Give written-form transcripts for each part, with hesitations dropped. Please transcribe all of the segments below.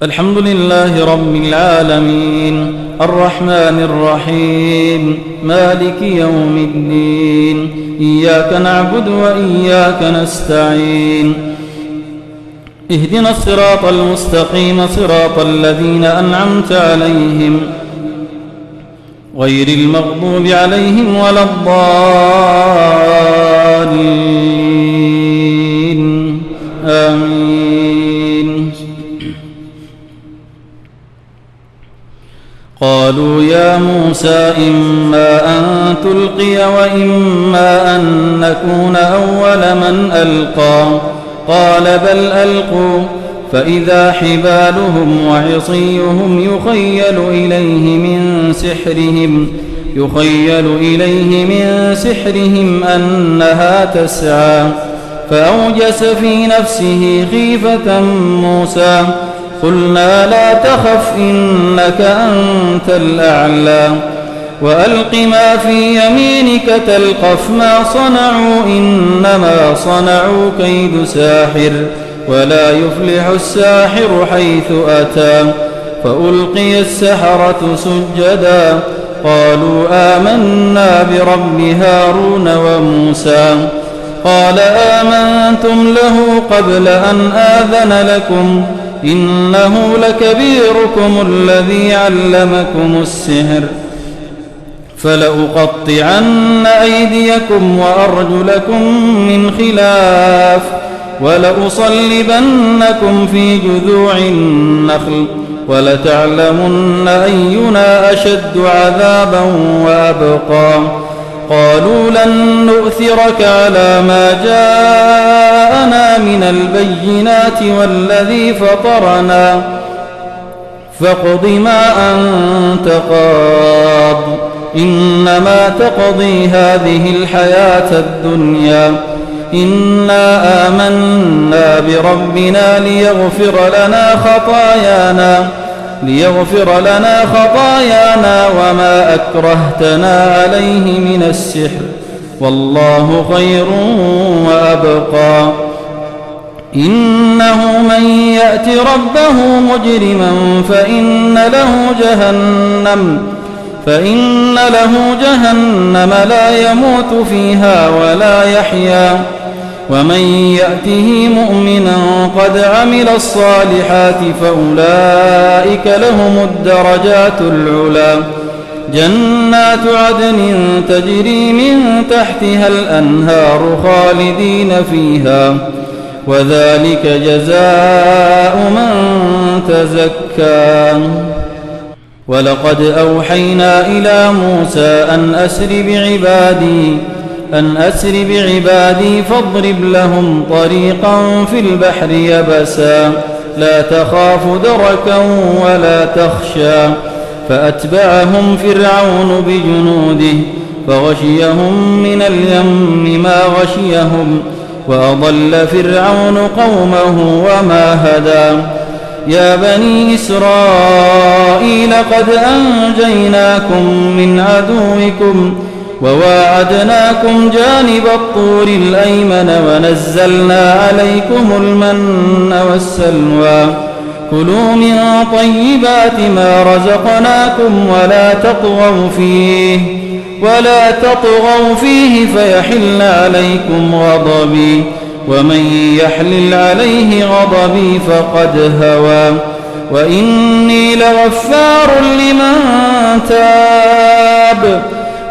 الحمد لله رب العالمين الرحمن الرحيم مالك يوم الدين إياك نعبد وإياك نستعين اهدنا الصراط المستقيم صراط الذين أنعمت عليهم غير المغضوب عليهم ولا الضالين آمين. قالوا يا موسى إما أن تلقي وإما أن نكون أول من ألقى قال بل ألقوا فإذا حبالهم وعصيهم يخيل إليه من سحرهم أنها تسعى فأوجس في نفسه خيفة موسى قلنا لا تخف إنك أنت الأعلى وألق ما في يمينك تلقف ما صنعوا إنما صنعوا كيد ساحر ولا يفلح الساحر حيث أتى فألقي السحرة سجدا قالوا آمنا برب هارون وموسى قال آمنتم له قبل أن آذن لكم إنه لكبيركم الذي علمكم السحر فلأقطعن أيديكم وأرجلكم من خلاف ولأصلبنكم في جذوع النخل ولتعلمن أينا أشد عذابا وأبقى قالوا لن نؤثرك على ما جاءنا من البينات والذي فطرنا فاقض ما أنت قاض إنما تقضي هذه الحياة الدنيا إنا آمنا بربنا ليغفر لنا خطايانا وما أكرهتنا عليه من السحر والله خير وأبقى إنه من يأت ربه مجرما فإن له جهنم لا يموت فيها ولا يحيا ومن يأته مؤمنا قد عمل الصالحات فأولئك لهم الدرجات العلى جنات عدن تجري من تحتها الأنهار خالدين فيها وذلك جزاء من تزكى ولقد أوحينا إلى موسى أن أسر بعبادي فاضرب لهم طريقا في البحر يبسا لا تخاف دركا ولا تخشى فأتبعهم فرعون بجنوده فغشيهم من اليم ما غشيهم وأضل فرعون قومه وما هدى يا بني إسرائيل قد أنجيناكم من عدوكم وواعدناكم جانب الطور الأيمن ونزلنا عليكم المن والسلوى كلوا من طيبات ما رزقناكم ولا تطغوا فيه فيحل عليكم غضبي ومن يحلل عليه غضبي فقد هوى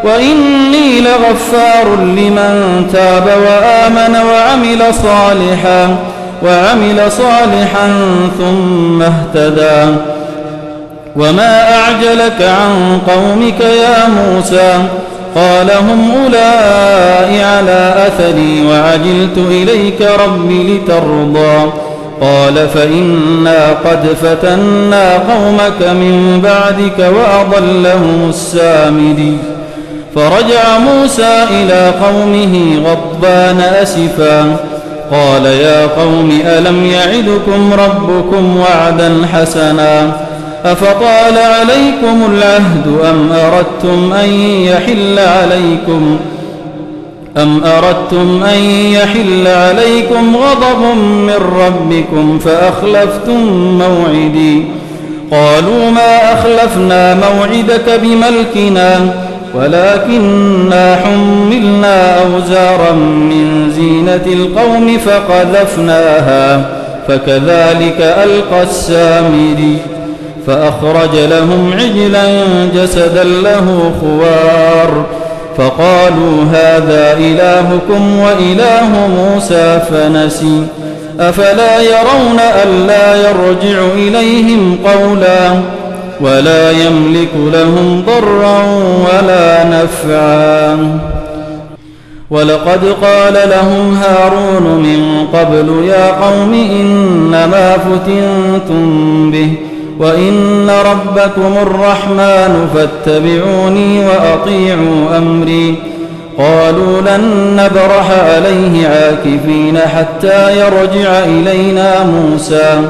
وإني لغفار لمن تاب وآمن وعمل صالحا ثم اهتدى وما أعجلك عن قومك يا موسى قال هم أولئك على أثري وعجلت إليك ربي لترضى قال فإنا قد فتنا قومك من بعدك وأضلهم السامري فرجع موسى إلى قومه غضبان أسفا قال يا قوم ألم يعدكم ربكم وعدا حسنا أفطال عليكم العهد أم أردتم أن أم أردتم أن يحل عليكم غضب من ربكم فأخلفتم موعدي قالوا ما أخلفنا موعدك بملكنا ولكننا حملنا أوزارا من زينة القوم فقذفناها فكذلك ألقى السامري فأخرج لهم عجلا جسدا له خوار فقالوا هذا إلهكم وإله موسى فنسي أفلا يرون ألا يرجع إليهم قولا ولا يملك لهم ضرا ولا نفعا ولقد قال لهم هارون من قبل يا قوم إنما فتنتم به وإن ربكم الرحمن فاتبعوني وأطيعوا أمري قالوا لن نبرح عليه عاكفين حتى يرجع إلينا موسى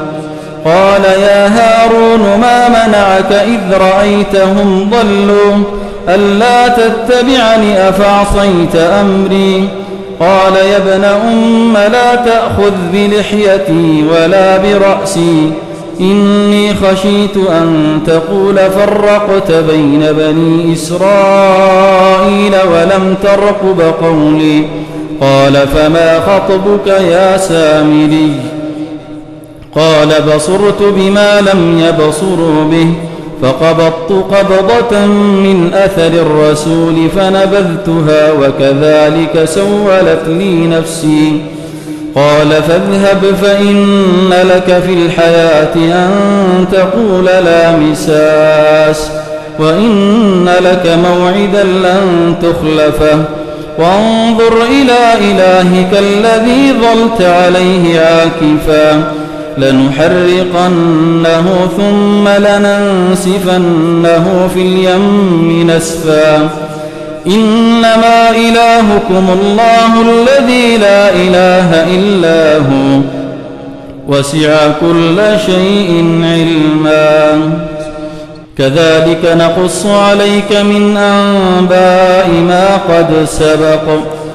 قال يا هارون ما منعك إذ رأيتهم ضلوا ألا تتبعني أفعصيت أمري قال يا ابن أم لا تأخذ بلحيتي ولا برأسي إني خشيت أن تقول فرقت بين بني إسرائيل ولم ترقب قولي قال فما خطبك يا سامري قال بصرت بما لم يبصروا به فقبضت قبضة من أثر الرسول فنبذتها وكذلك سولت لي نفسي قال فاذهب فإن لك في الحياة أن تقول لا مساس وإن لك موعدا لن تخلفه وانظر إلى إلهك الذي ظلت عليه عاكفا لنحرقنه ثم لننسفنه في اليم نسفا إنما إلهكم الله الذي لا إله إلا هو وسع كل شيء علما كذلك نقص عليك من أنباء ما قد سبق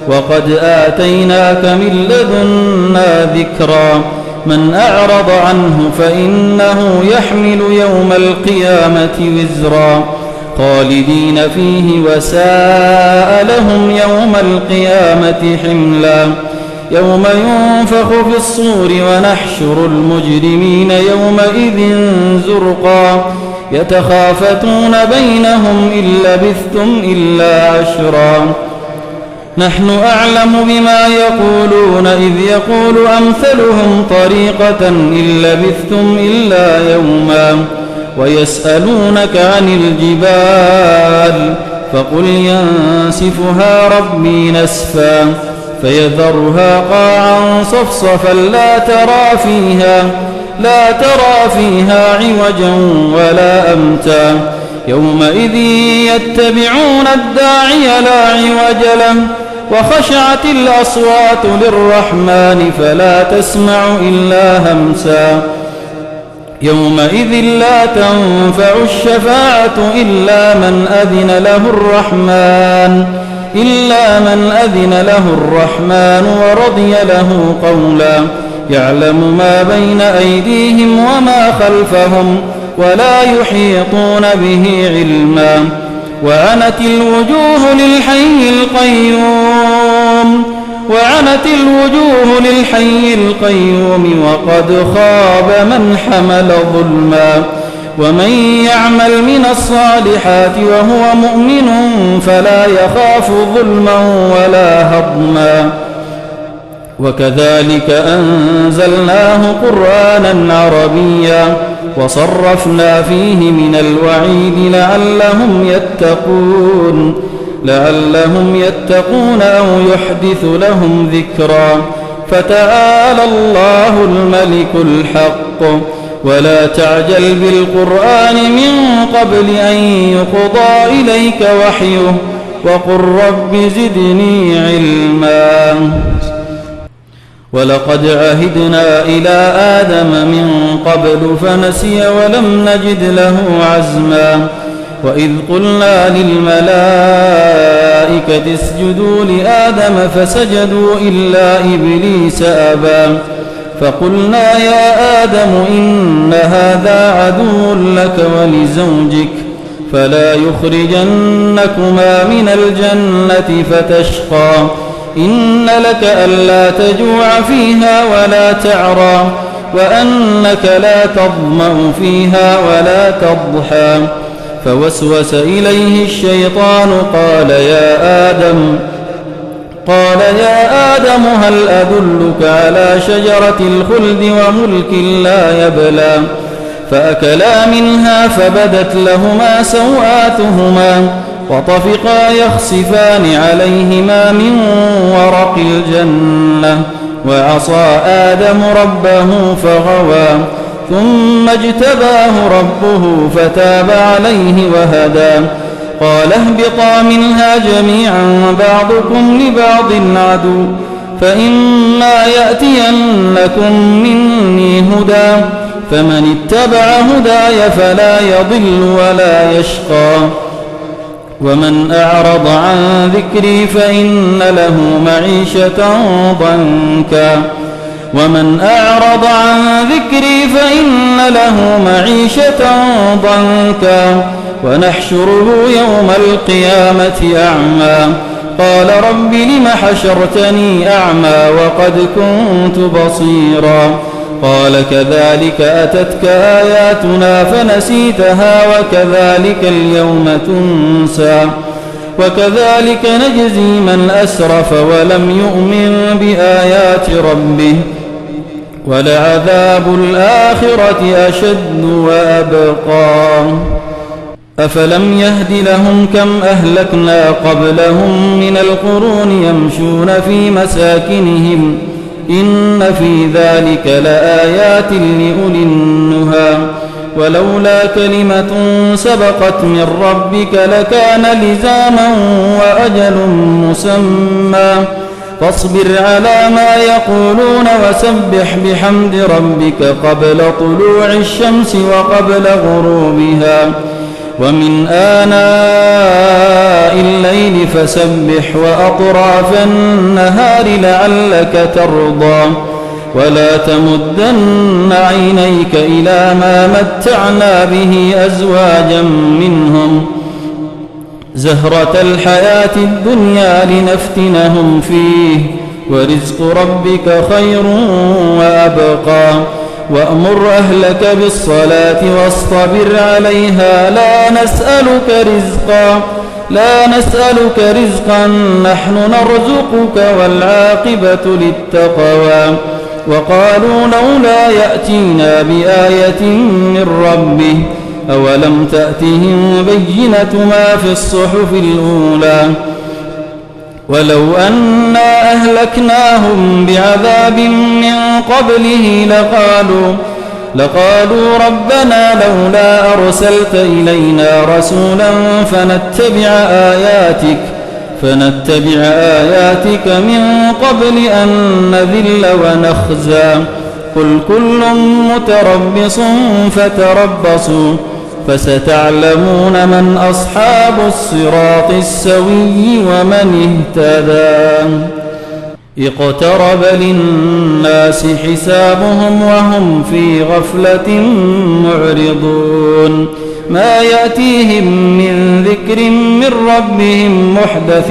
وقد آتيناك من لدنا ذكرا من أعرض عنه فإنه يحمل يوم القيامة وزرا خالدين فيه وساء لهم يوم القيامة حملا يوم ينفخ في الصور ونحشر المجرمين يومئذ زرقا يتخافتون بينهم إن لبثتم إلا عشرا نحن أعلم بما يقولون إذ يقول أمثلهم طريقة إن لبثتم إلا يوما ويسألونك عن الجبال فقل ينسفها ربي نسفا فيذرها قاعا صفصفا لا ترى فيها عوجا ولا أمتا يومئذ يتبعون الداعي لا عوج له وخشعت الأصوات للرحمن فلا تسمع إلا همسا يومئذ لا تنفع الشفاعة إلا من أذن له الرحمن ورضي له قولا يعلم ما بين أيديهم وما خلفهم ولا يحيطون به علما وعنت الوجوه للحي القيوم وقد خاب من حمل ظلما ومن يعمل من الصالحات وهو مؤمن فلا يخاف ظلما ولا هضما وكذلك أنزلناه قرآنا عربيا وصرفنا فيه من الوعيد لعلهم يتقون أو يحدث لهم ذكرا فتعالى الله الملك الحق ولا تعجل بالقرآن من قبل أن يقضى إليك وحيه وقل رب زدني علما ولقد عهدنا إلى آدم من قبل فنسي ولم نجد له عزما وإذ قلنا للملائكة الملائكة اسجدوا لآدم فسجدوا إلا إبليس أبى فقلنا يا آدم إن هذا عدو لك ولزوجك فلا يخرجنكما من الجنة فتشقى إن لك ألا تجوع فيها ولا تعرى وأنك لا تظمأ فيها ولا تضحى فوسوس إليه الشيطان قال يا آدم هل أدلك على شجرة الخلد وملك لا يبلى فأكلا منها فبدت لهما سوآتهما وطفقا يخصفان عليهما من ورق الجنة وعصى آدم ربه فغوى ثم اجتباه ربه فتاب عليه وهدى قال اهبطا منها جميعا بعضكم لبعض عدو فإما يأتينكم مني هدى فمن اتبع هداي فلا يضل ولا يشقى ومن أعرض عن ذكري فإن له معيشة ضنكا ونحشره يوم القيامة أعمى قال رب لم حشرتني أعمى وقد كنت بصيرا قال كذلك أتتك آياتنا فنسيتها وكذلك اليوم تنسى وكذلك نجزي من أسرف ولم يؤمن بآيات ربه ولعذاب الآخرة أشد وأبقى أفلم يهد لهم كم أهلكنا قبلهم من القرون يمشون في مساكنهم إن في ذلك لآيات لأولي النهى ولولا كلمة سبقت من ربك لكان لزاما وأجل مسمى فاصبر على ما يقولون وسبح بحمد ربك قبل طلوع الشمس وقبل غروبها ومن آناء الليل فسبح وأطراف النهار لعلك ترضى ولا تمدن عينيك إلى ما متعنا به أزواجا منهم زهرة الحياة الدنيا لنفتنهم فيه ورزق ربك خير وأبقى وأمر أهلك بالصلاة واصطبر عليها لا نسألك رزقا نحن نرزقك والعاقبة للتقوى وقالوا لولا يأتينا بآية من ربه أولم تأتهم بينة ما في الصحف الأولى ولو أنا أهلكناهم بعذاب من قبله لقالوا ربنا لولا أرسلت إلينا رسولا فنتبع آياتك من قبل أن نذل ونخزى قل كل متربص فتربصوا فستعلمون من أصحاب الصراط السوي ومن اهتدى اقترب للناس حسابهم وهم في غفلة معرضون ما يأتيهم من ذكر من ربهم محدث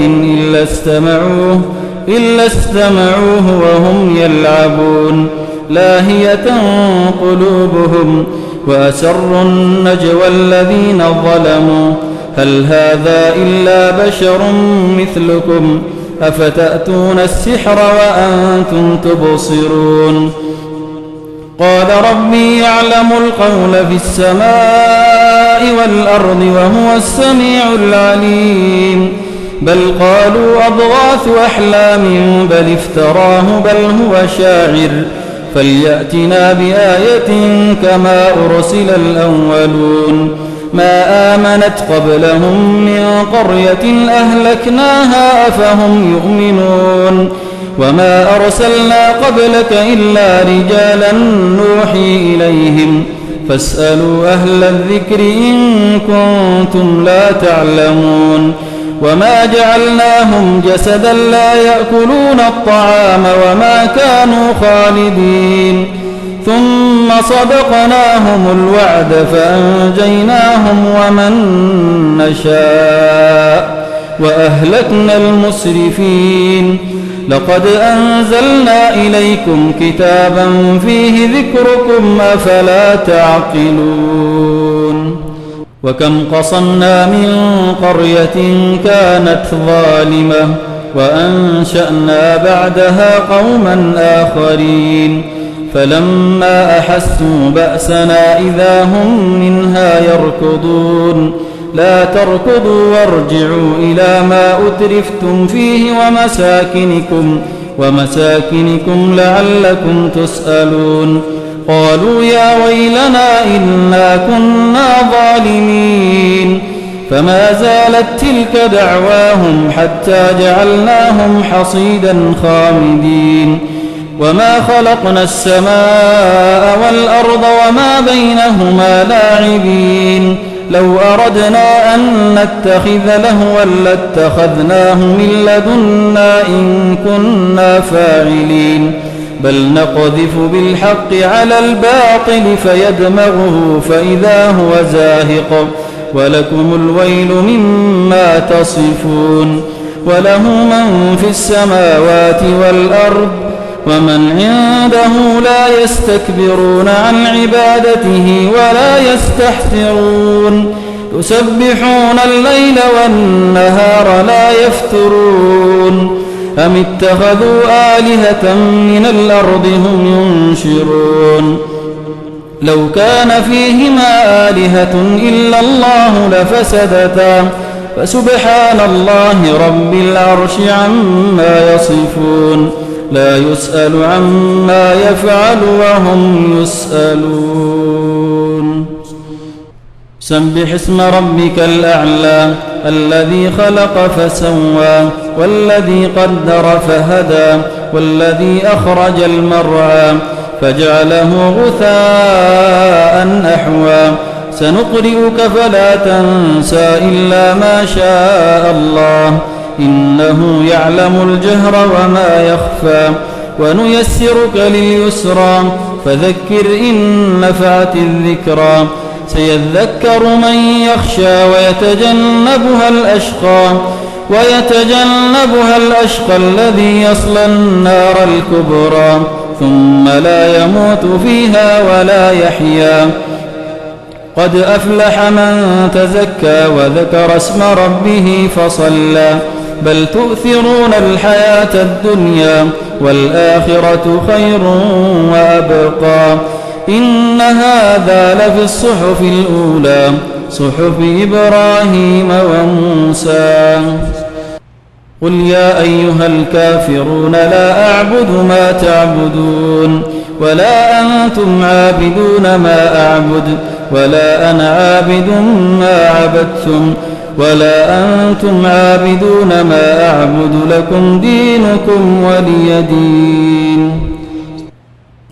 إلا استمعوه وهم يلعبون لاهية قلوبهم وأسروا النجوى الذين ظلموا هل هذا إلا بشر مثلكم أفتأتون السحر وأنتم تبصرون قال ربي يعلم القول في السماء والأرض وهو السميع العليم بل قالوا أضغاث أحلام بل افتراه بل هو شاعر فليأتنا بآية كما أرسل الأولون ما آمنت قبلهم من قرية أهلكناها أفهم يؤمنون وما أرسلنا قبلك إلا رجالا نوحي إليهم فاسألوا أهل الذكر إن كنتم لا تعلمون وما جعلناهم جسدا لا يأكلون الطعام وما كانوا خالدين ثم صدقناهم الوعد فأنجيناهم ومن نشاء وأهلكنا المسرفين لقد أنزلنا إليكم كتابا فيه ذكركم أفلا تعقلون وكم قصمنا من قرية كانت ظالمة وأنشأنا بعدها قوما آخرين فلما أحسوا بأسنا إذا هم منها يركضون لا تركضوا وارجعوا إلى ما أترفتم فيه ومساكنكم لعلكم تسألون قالوا يا ويلنا إنا كنا ظالمين فما زالت تلك دعواهم حتى جعلناهم حصيدا خامدين وما خلقنا السماء والأرض وما بينهما لاعبين لو أردنا أن نتخذ لهوا لاتخذناه من لدنا إن كنا فاعلين بل نقذف بالحق على الباطل فيدمغه فإذا هو زاهق ولكم الويل مما تصفون وله من في السماوات والأرض ومن عنده لا يستكبرون عن عبادته ولا يستحسرون يسبحون الليل والنهار لا يفترون أم اتخذوا آلهة من الأرض هم ينشرون لو كان فيهما آلهة إلا الله لفسدتا فسبحان الله رب العرش عما يصفون لا يسأل عما يفعل وهم يسألون سبح اسم ربك الأعلى الذي خلق فسوى والذي قدر فهدى والذي أخرج المرعى فجعله غثاء أحوى سنقرئك فلا تنسى إلا ما شاء الله إنه يعلم الجهر وما يخفى ونيسرك لليسرى فذكر إن نفعت الذكرى سيذكر من يخشى ويتجنبها الأشقى الذي يصلى النار الكبرى ثم لا يموت فيها ولا يحيا قد أفلح من تزكى وذكر اسم ربه فصلى بل تؤثرون الحياة الدنيا والآخرة خير وأبقى إن هذا لفي الصحف الأولى صحف إبراهيم وموسى قل يا أيها الكافرون لا أعبد ما تعبدون ولا أنتم عابدون ما أعبد ولا أنا عابد ما عبدتم ولا أنتم عابدون ما أعبد لكم دينكم ولي دين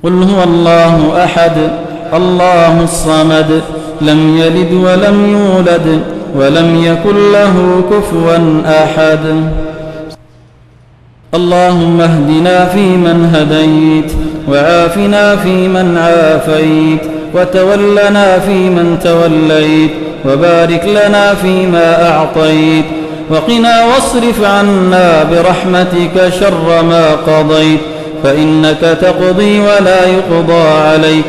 قل هو الله أحد الله الصمد لم يلد ولم يولد ولم يكن له كفوا أحد اللهم اهدنا فيمن هديت وعافنا فيمن عافيت وتولنا فيمن توليت وبارك لنا فيما أعطيت وقنا واصرف عنا برحمتك شر ما قضيت فإنك تقضي ولا يقضى عليك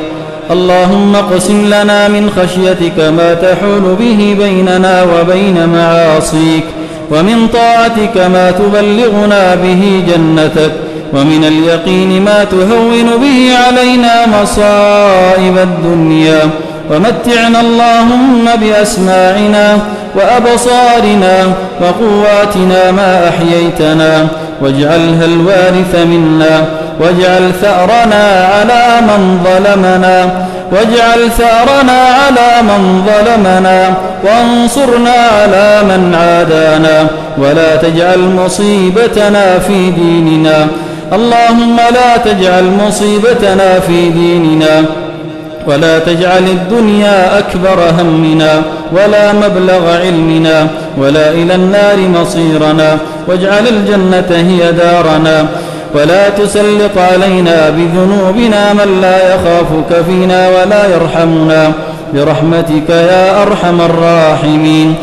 اللهم اقسم لنا من خشيتك ما تحول به بيننا وبين معاصيك ومن طاعتك ما تبلغنا به جنتك ومن اليقين ما تهون به علينا مصائب الدنيا ومتعنا اللهم بأسماعنا وأبصارنا وقواتنا ما أحييتنا واجعلها الوارث منا واجعل ثأرنا على من ظلمنا وانصرنا على من عادانا ولا تجعل مصيبتنا في ديننا اللهم لا تجعل مصيبتنا في ديننا ولا تجعل الدنيا أكبر همنا ولا مبلغ علمنا ولا إلى النار مصيرنا، واجعل الجنة هي دارنا، ولا تسلط علينا بذنوبنا من لا يخافك فينا ولا يرحمنا برحمتك يا أرحم الراحمين.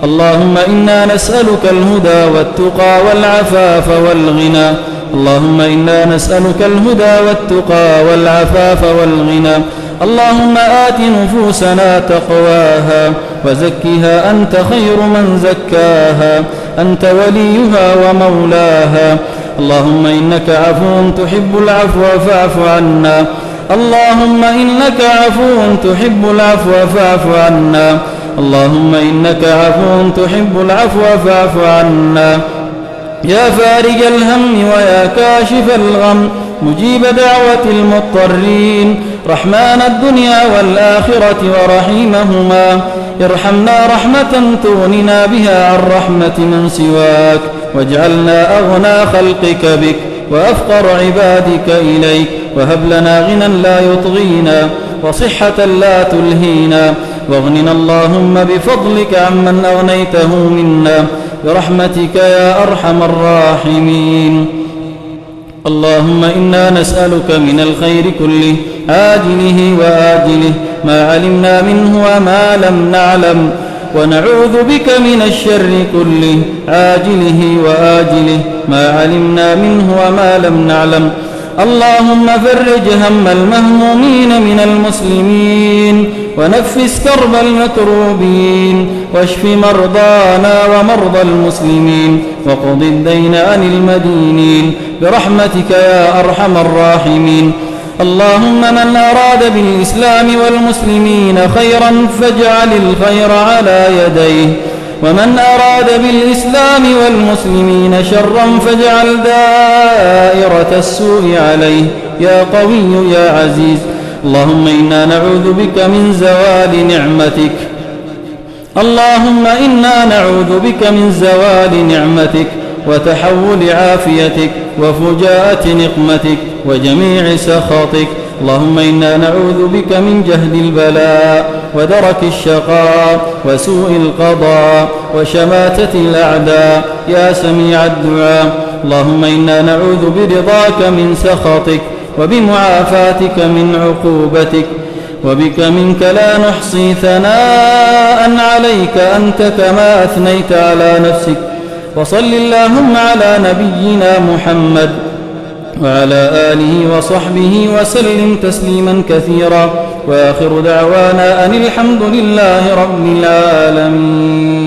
اللهم إنا نسألك الهدى والتقى والعفاف والغنى، اللهم إنا نسألك الهدى والتقى والعفاف والغنى. اللهم آت نفوسنا تقواها وزكها أنت خير من زكاها، أنت وليها ومولاها. اللهم إنك عفو تحب العفو فاعف عنا، اللهم إنك عفو تحب العفو فاعف عنا، اللهم إنك عفو تحب العفو فاعف عنا. يا فارج الهم ويا كاشف الغم، مجيب دعوة المضطرين، رحمن الدنيا والآخرة ورحيمهما، ارحمنا رحمة تغننا بها عن رحمة من سواك، واجعلنا أغنى خلقك بك وأفقر عبادك إليك، وهب لنا غنى لا يطغينا وصحة لا تلهينا، واغننا اللهم بفضلك عمن أغنيته منا برحمتك يا أرحم الراحمين. اللهم إنا نسألك من الخير كله عاجله وآجله ما علمنا منه وما لم نعلم، ونعوذ بك من الشر كله عاجله وآجله ما علمنا منه وما لم نعلم. اللهم فرج هم المهمومين من المسلمين، ونفس كرب المكروبين، واشف مرضانا ومرضى المسلمين، وقض الدين عن المدينين برحمتك يا أرحم الراحمين. اللهم من أراد بالإسلام والمسلمين خيرا فاجعل الخير على يديه، ومن أراد بالإسلام والمسلمين شرا فاجعل دائرة السوء عليه يا قوي يا عزيز. اللهم إنا نعوذ بك من زوال نعمتك، اللهم إنا نعوذ بك من زوال نعمتك وتحول عافيتك وفجاءة نقمتك وجميع سخطك. اللهم إنا نعوذ بك من جهد البلاء ودرك الشقاء وسوء القضاء وشماتة الأعداء يا سميع الدعاء. اللهم إنا نعوذ برضاك من سخطك وبمعافاتك من عقوبتك، وبك منك لا نحصي ثناء عليك أنت كما أثنيت على نفسك. وصل اللهم على نبينا محمد وعلى آله وصحبه وسلم تسليما كثيرا، وآخر دعوانا أن الحمد لله رب العالمين.